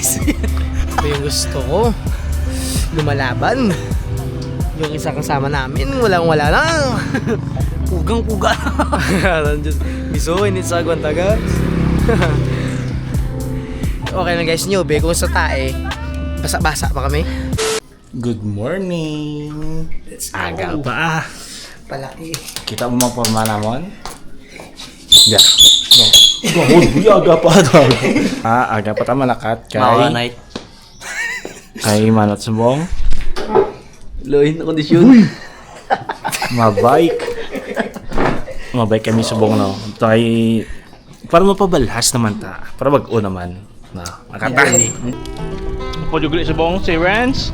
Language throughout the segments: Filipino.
guys. Ito yung gusto ko. Lumalaban. Yung isa kasama namin, walang-wala na. Pugang-puga. Bisuin, it's agwanta guys. Okay na guys, newbie, kung sa tae, basa-basa pa kami. Good morning! Aga pa Palaki. Kita mo magporma namon? Ya. Aga pa daw. Aga pa ta manakat kay kay manot subong. Loin na kondisyon. Mabike kami subong no. Tay para mapabalhas naman ta. Para bag-o naman na. Makata. Po jugli subong si Rance.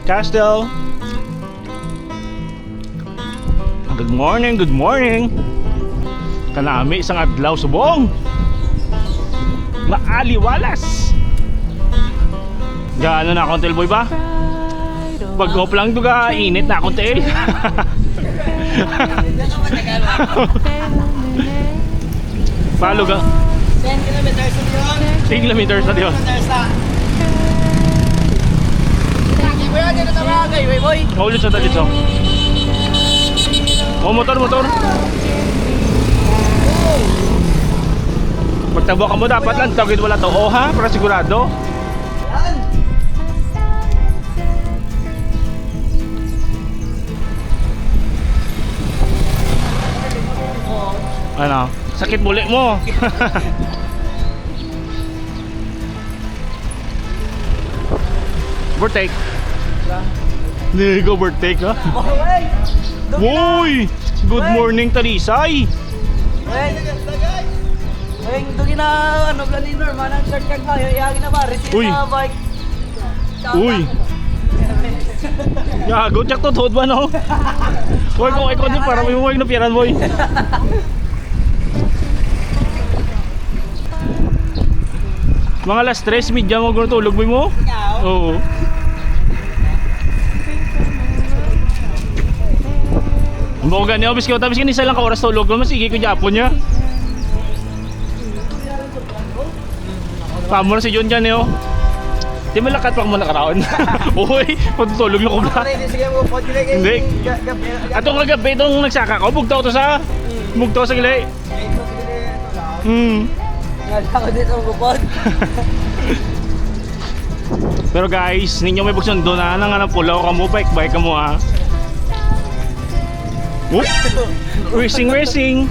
Castle. Good morning, good morning. Kanami isang adlaw subong. Maaliwalas. Gaano na akong boy ba? Pag-off lang ito ka, init na akong tail. Palo ka? 10 kilometers na yun. 10 kilometers na yun. Ulit sa talit so. Oh, motor. Pagtabo ka mo dapat lang tawagin wala to. Oh ha, para sigurado. Ano? Sakit buli mo. Overtake. Hindi ko overtake ha. Uy! Good morning Talisay. Ay, dugi na ano planinor, manang shirt kag kayo, iagin na ba? Receive Uy. na bike. Uy! Yago, tsak to ba no? Uy, kung ikaw din parang may huwag na piyaran boy. Mga alas 3, media mo gano'n tulog boy mo? Oo. Ang buong ganyan, bis ko isa lang ka oras tulog ko, masigi ko Japon niya. Pamura si John dyan eh oh. Di mo lakat pa kung nakaraon. Uy, patutulog na ko ba? Hindi. Atong kagabi itong nagsaka ko, bugtaw to sa gilay. Ako dito ang bukod. Pero guys, ninyo may buksan doon na ng pulaw ka mo, bike ka mo ha. Whoop! Racing!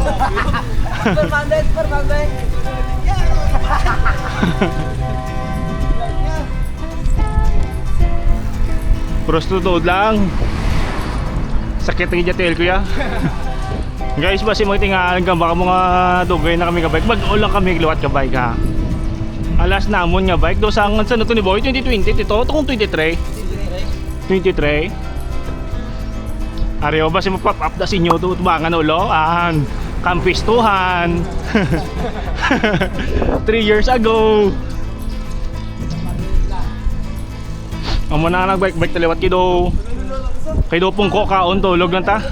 Permanent. Prostitute lang. Sakit ng jatel kuya. Guys, basi mo tingalan ka baka mga dugay na kami ka bike. Mag-o lang kami liwat ka bike ha. Alas namon nga bike do sang sa to ni boy 2020 ito kung 23. Ariyo ba si mo pop up da sinyo to tubangan ulo ang kampistuhan. 3 years ago. Amo na nagbike taliwat kido. Kay do pong ko kaon tulog lang ta.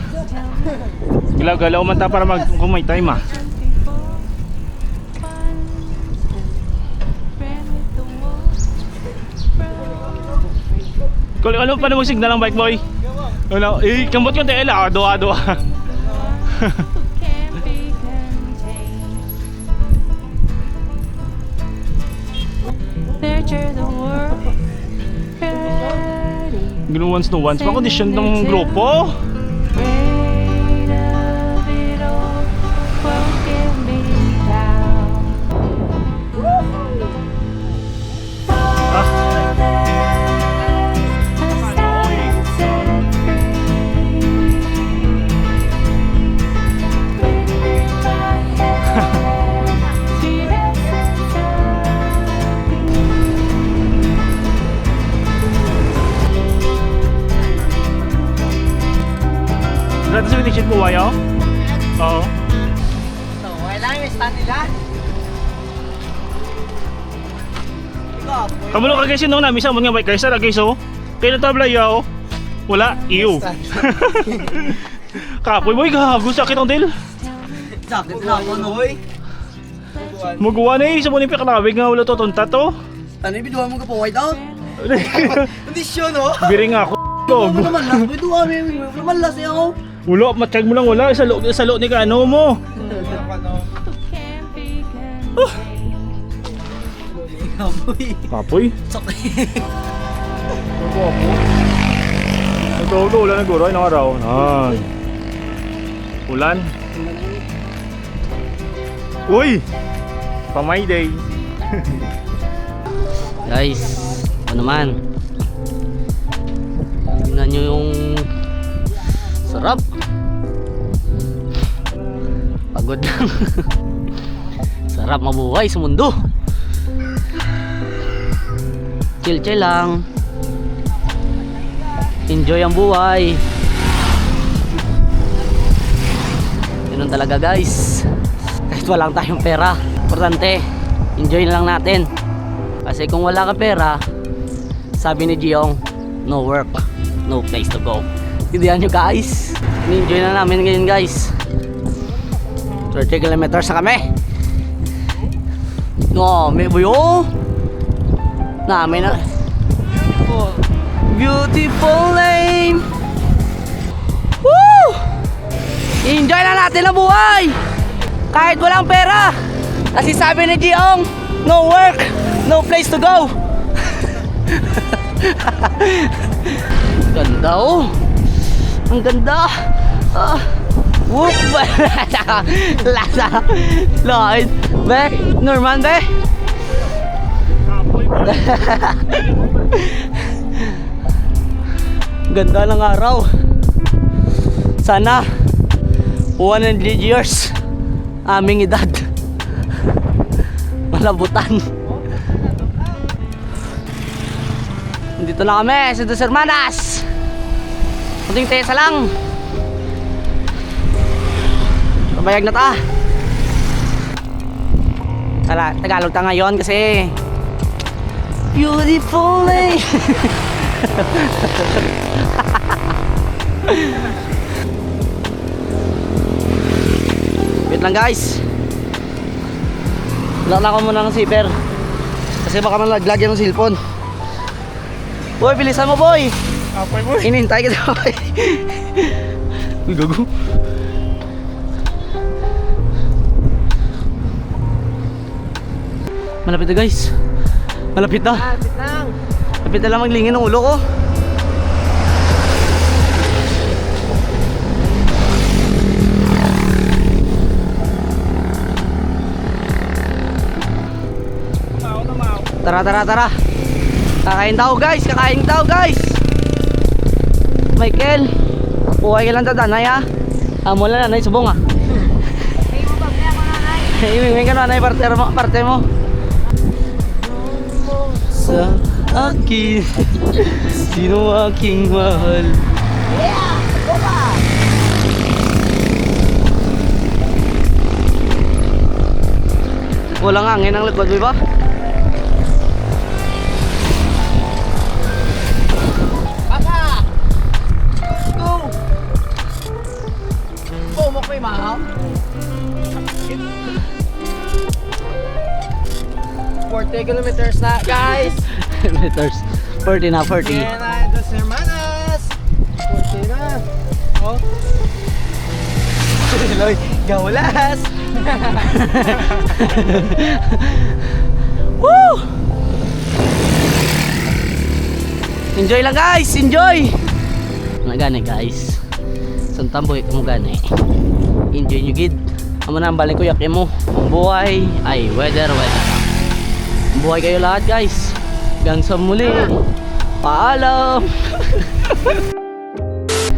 Galaw-galaw man ta para kung may time ah. Kung ano pa na mag-signal ang bike boy? Ano? Kambot yung TL ah, doa. Ganoon once no once, pa kondisyon ng grupo. Dati sa t-shirt mo wayo? Oo. So, kailangan yung stand nila. Kamulo ka guys yun namin sa mga bike guys. Sara guys oh. Kaya natabla yaw. Wala. Iyo. Kapoy boy gago. Sakit ang dil. Sakit na ako no boy. Magawa na eh. Sa muna yung pikalawig nga wala to tunta to. Tanay, biduhan mo ka po, white out. Hindi siya, no? Biring ako. Ano naman lang, biduhan mo, naman lang siya ako. Wala, matiyag mo lang wala. Sa loob ni Kano mo. Kapoy. Sakit. Ito, ulan na guro. Inang araw. Ulan. Uy! Pamay day. Guys, ano naman? Tingnan nyo yung sarap. Pagod lang. Sarap mabuhay sa mundo. Chill lang. Enjoy ang buhay. Ganun talaga guys. Kahit walang tayong pera, importante, enjoy na lang natin. Kasi kung wala ka pera, sabi ni Giong, no work, no place to go. Tindihan nyo guys. Enjoy na namin ngayon guys. 30 kilometers na kami. No, may buyo. Namin na. Oh, beautiful lane. Woo! Enjoy na natin ang buhay. Kahit walang pera. Kasi sabi ni Giong, no work, no place to go. Ganda oh. Ang ganda. Whoop. Lasa. Lloyd. Be, Norman be. Ganda ng araw. Sana 100 years aming edad malabutan. Dito na kami sa Dos Hermanas. Kunting tesa lang. Pabayag na ta. Tagalog ta ngayon kasi beautiful eh. Wait lang guys. Lock ko muna ng zipper. Kasi baka malaglag yan ng cellphone. Boy, bilisan mo boy. Apoy boy. Inintay kita boy. Uy, gago. Malapit na guys. Malapit na. Malapit na lang maglingin ng ulo ko. Tara. Kakain daw guys. Michael, buhay ka lang tatanay ha. Amo lang nanay subong ha. Iming ka nanay parte mo. Sa akin, sino aking mahal? Walang hangin ang likod mo ba? Bumok may mahal. 40 kilometers na guys. Kilometers. 40 na, 40. Yan na, Dos Hermanas. 40 na. Oh. Loy, gawalas. Woo! Enjoy lang guys, enjoy. Nagani guys. Santamboy mo gani. Enjoy nyo gid. Amo na ang balik ko yakin mo. Ang buhay ay weather. Buhay kayo lahat guys. Hanggang sa muli. Paalam.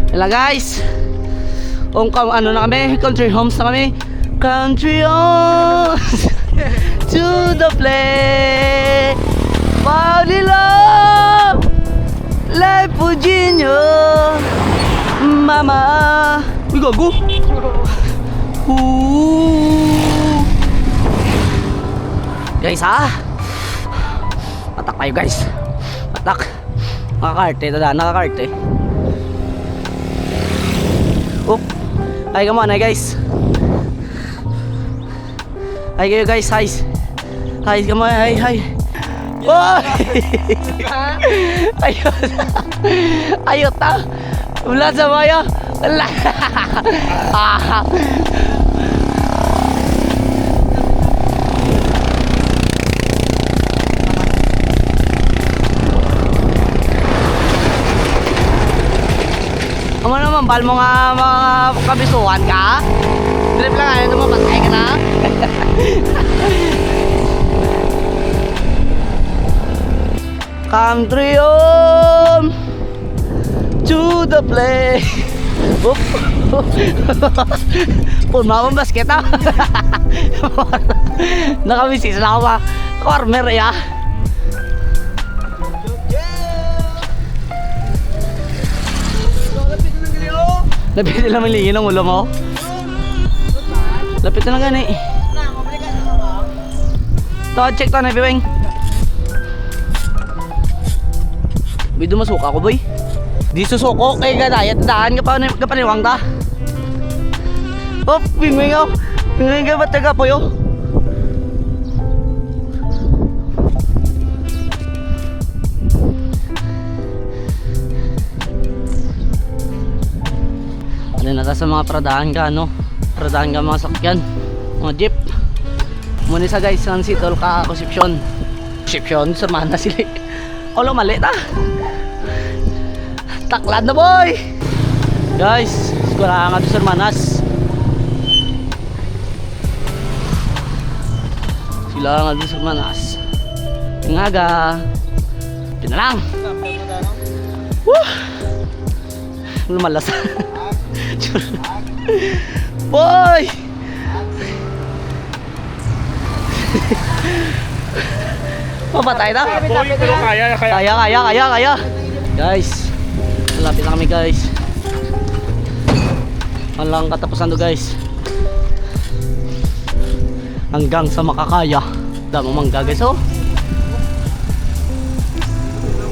Hello guys. Ano na kami? Country homes na kami. Country homes. To the play. Fall in love. Like Puginyo. Mama. Uy gago. Guys ha. Patak tayo guys. Patak. Nakakarte. Nakakarte. Oop. Hi come on guys. Hi kayo guys. Hi come on. Hi. Boy! Ayun. Ayun ta. Wala sa maya. Wala. Ah. Ano naman, bal mo nga mga kabisuhan ka? Trip lang ano, tumapatay ka na? Country home to the play. Oop. Pulma akong basket ah. Nakamisis na ako ba? Corner ya. Lapit na lang lingin ng ulo mo. Lapit na lang gani. To, check to na biwing. Bido masuka ko boy. Di susuko kay gadayat daan ka paniwang ta. Hop, bingwing ako. Bingwing ka ba't taga po yo? Ano na sa mga pradahan ka, no? Pradahan ka mga sakyan, mga jeep. Muna sa guys, ang sitol ka konsepsyon. Konsepsyon, samahan na sila. Olo, mali ta. Taklad na boy! Guys, wala nga doon sa Hermanas. Sila nga doon sa Hermanas. Ingaga. Pinalang. Woo! Lumalas. Boy! Mapatay na? Boy, pero kaya. Kaya. Guys, malapit na kami guys. Walang katapusan to guys. Hanggang sa makakaya. Damo mangga guys oh.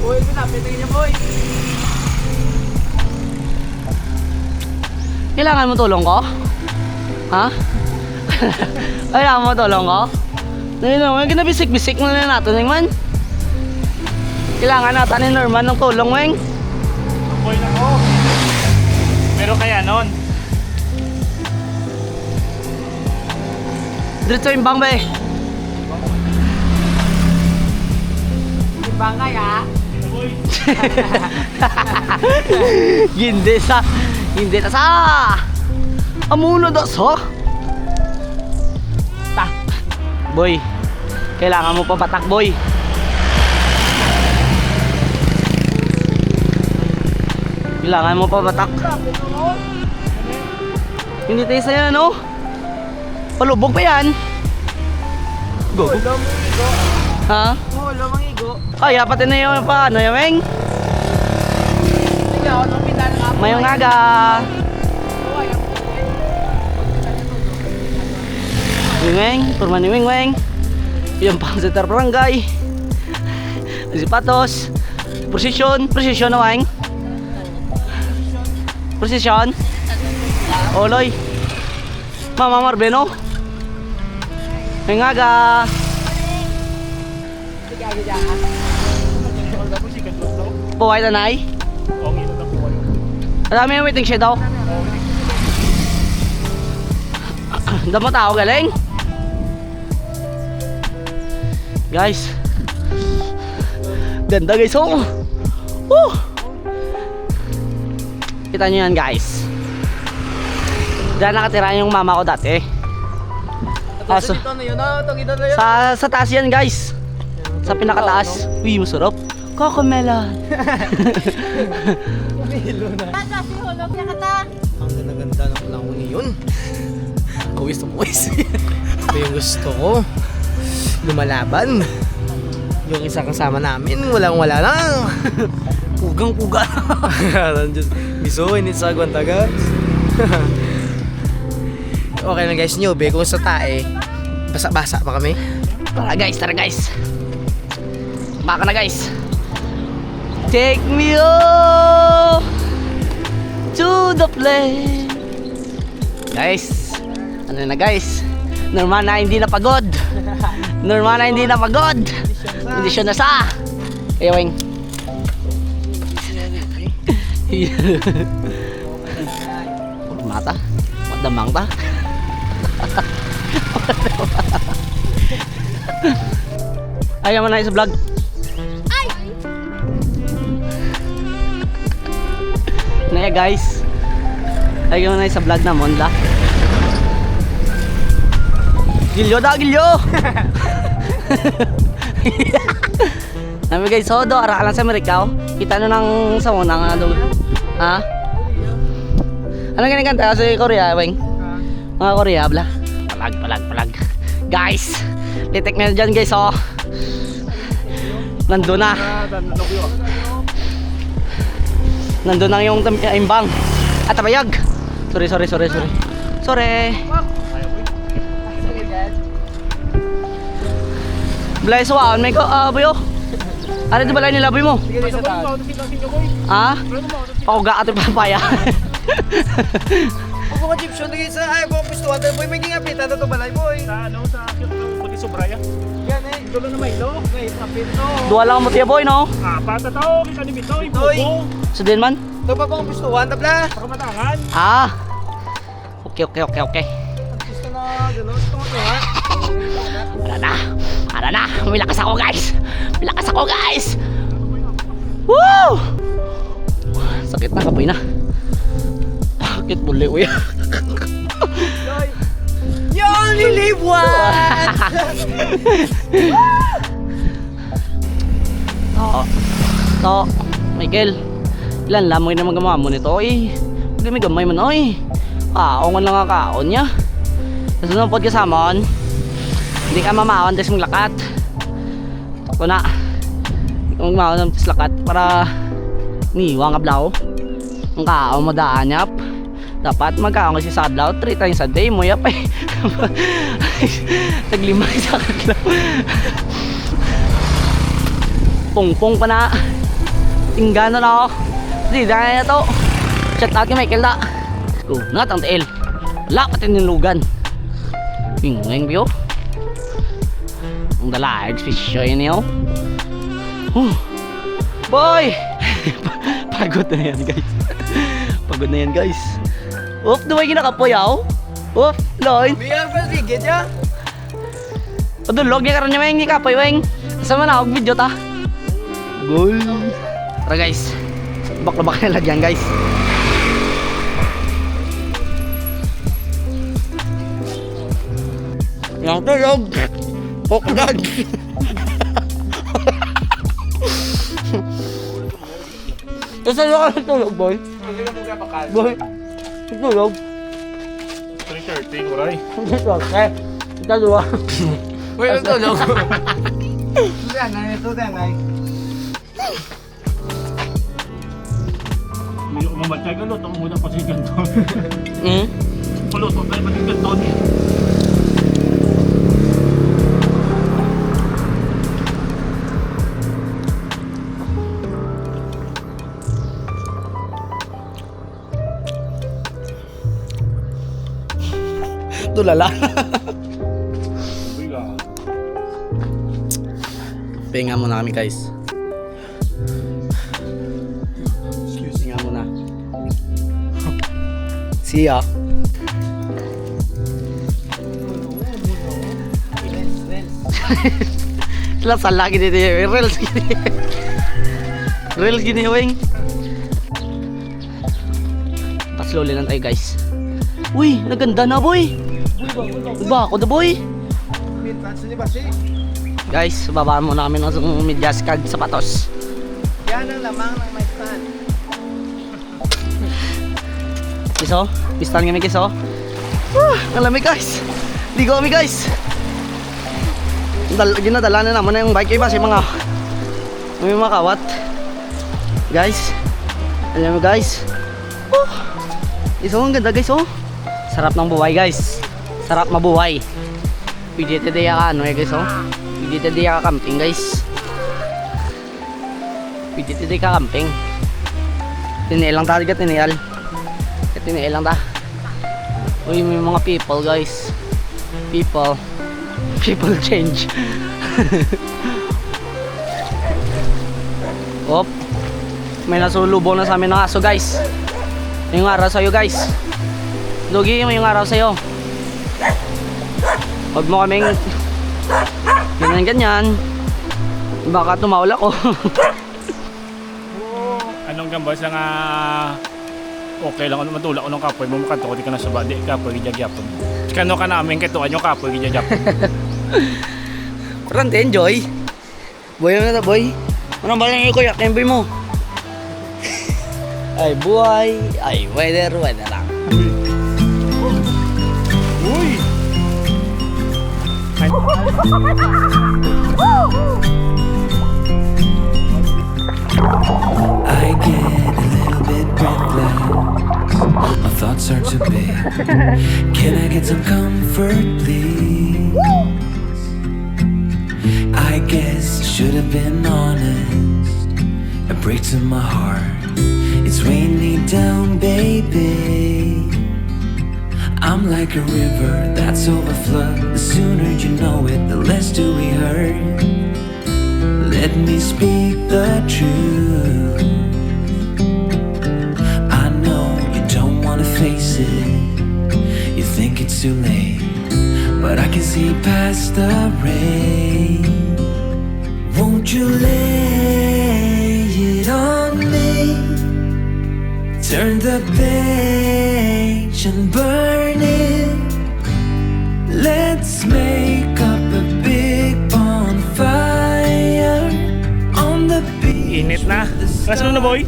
Boy, malapit na niya boy. Kailangan mo tulong ko? Ha? Kailangan mo tulong ko? Ngayon naman, kinabisik-bisik na natin yung man. Kailangan natin ni Norman ng tulong, weng. Boy na ko. Pero kaya nun. Diretso yung bang, be. Timbang kaya? Hindi na sa amuno da sa ta boy, kailangan mo pa patak boy. Kailangan mo pa patak. Hindi tayo sa'yo no, palubog pa yan. Go. Ha? Hulo mang igo. Kaya pati na yung paano yung weng. Sige ako nung pindan ka. Mayong aga. Wing, turma ni Wing. Yung pang center barangay. Si Patos. Precision na Wing. Precision. Oloy. Mama Marbeno. Mayong aga. Puway tanay. Alam mo yung waiting shed daw? Damo tao galing. Guys, ganda guys oh. Kita nyo yan guys. Diyan nakatira yung mama ko dati. Tapos ito na yun, ito na yun. Sa taas yan guys. Sa pinakataas. Uy, masarap. Cocomelon. Ang ganda-ganda ng ulang yun. Kuwis to kuwis. Ito yung gusto ko. Lumalaban. Yung isa kasama namin, walang-wala na. Pugang-puga. Biso, init sa Guantaga. Okay lang guys, newbie. Kung sa tae, basa-basa pa kami. Tara guys. Baka na guys. Take me home to the place. Guys, ano na guys? Norman na hindi na pagod. Hindi kondisyon na sa. Ewing. Mata. Madamang ta. Ayaw mo na sa vlog. Naya guys. Ayaw mo na sa vlog na monla. Gilyo da, gilyo! Nami guys, so do, ara lang sa Amerika, oh. Kita nyo ng sa muna nga doon. Ha? Ano ganyan kanta sa Korea, Weng? Mga Korea, bla? Palag. Guys, litek na dyan guys, oh. Nandun na. Nandun na yung imbang. At tabayag. Sorry. Blay suwaan may ko boyo. Ano di balay nila boy mo? Ha? Pauga ato papaya. Ako ka Egyptian lagi sa ay ko pistuan dahil boy may gingapita to balay boy. Sa ano, sa pag-isobraya? Yan eh. Dulo na may lo. Ngay kapit no. Duwa lang mo tiya boy no? Pata tao, kita ni Bito, ibubo. So din man? To pa pang pistuan tabla. Pakamatangan. Ah. Okay. Gusto na gano'n ito mo ha. Ara na. May lakas ako guys. Woo! Sakit na kapoy na. Sakit buli uy. You only live once. To, Michael. Ilan lamoy na magamawa mo nito eh. Hindi may gamay man oy. Kaon lang nga kaon niya. Kasunod po kasama on. Hindi ka mamawan des mong lakat. Ako na. Kung mamawan des lakat para niwa nga blaw. Ang kaon mo daan yap. Dapat magkaon kasi sa adlaw 3 times a day mo yap eh. Taglimay sa adlaw. Pungpong pa na. Tinggano na ako. Di dahil na to. Shout out kay Michael da. Ngat ang tail. Wala pati nilugan. Pingweng biyo. Ang dalaig fish yun niyo. Boy! Pagod na yan guys. Oop, duway ginakapoy yaw. Oop, loy. Biyang pa sigit ya. Padulog niya karon niya may kapoy weng. Sama na og video ta. Goal. Tara guys. Bak na lagyan guys. Yang tulog. Pokdad. Isa lang ka tulog boy. Boy. Tulog. 3:30, kuray. Okay. Kita dua. Uy, ito tulog. Ito na. May umamatay ka lot, ang muna pa siya ganito. Hmm? Paluto tayo maging ganito niya. Tulala. Uy ka. Pahinga muna kami guys. Excuse nga muna. See ya. Sila sala gini deh, reels gini. Reels gini weng. Paslowly lang tayo guys. Uy, naganda na boy. Diba ako da boy. Guys, babaan muna kami ng medyas kag sapatos. Yan ang lamang ng my stand. Kiso, pistan kami kiso. Alam guys. Ligo kami guys. Ginadala na naman na yung bike iba si mga may mga kawat. Guys, alam mo guys. Iso ang ganda guys oh. Sarap ng buhay guys. Sarap mabuhay. Pwede tayo ka ano guys oh. Pwede tayo ka camping guys. Pwede tayo ka camping. Tinilang tayo ka tinial. Tinilang ta. Uy may mga people guys. People change. Op. May nasulubong na sa amin ng aso guys. Yung araw sa'yo guys. Lugi yung araw sa'yo. Huwag mo kaming ganyan. Baka tumawal ako. Anong gambas lang okay lang ano matulak ko ng kapoy mo makanto ko di ka na subadi kapoy gijagyapon. Kano ka namin ketuan yung kapoy gijagyapon. Kurang enjoy. Boy na boy. Anong balang ko yak boy mo? Ay buhay, ay weather lang. Uy. I get a little bit breathless. My thoughts are too big. Can I get some comfort, please? I guess I should have been honest. It breaks in my heart. It's weighing me down, baby. I'm like a river that's overflowed. The sooner you know it, the less do we hurt. Let me speak the truth. I know you don't wanna face it. You think it's too late, but I can see past the rain. Won't you lay it on me? Turn the page and burn it. Let's make up a big bonfire on the beach. Init na. Alas mo na boy?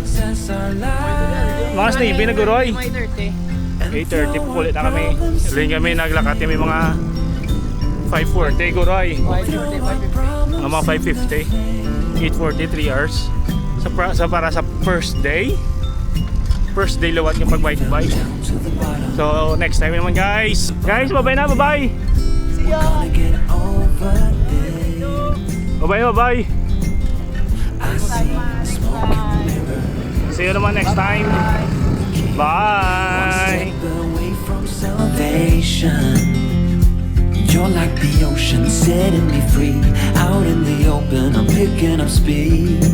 Mga Stevie na guroy. 8:30 po ulit na kami. Rin kami naglakad kami mga 5:40 guroy. Mga 5:50. 8:40, 3 hours. Para sa first day lawat yung pag-bike. So next time naman guys. Guys, bye-bye na, bye-bye. Gonna get over this. Bye-bye. I see the smoke in the mirror. See you naman next time. Bye. Step away from salvation. You're like the ocean, setting me free. Out in the open, I'm picking up speed.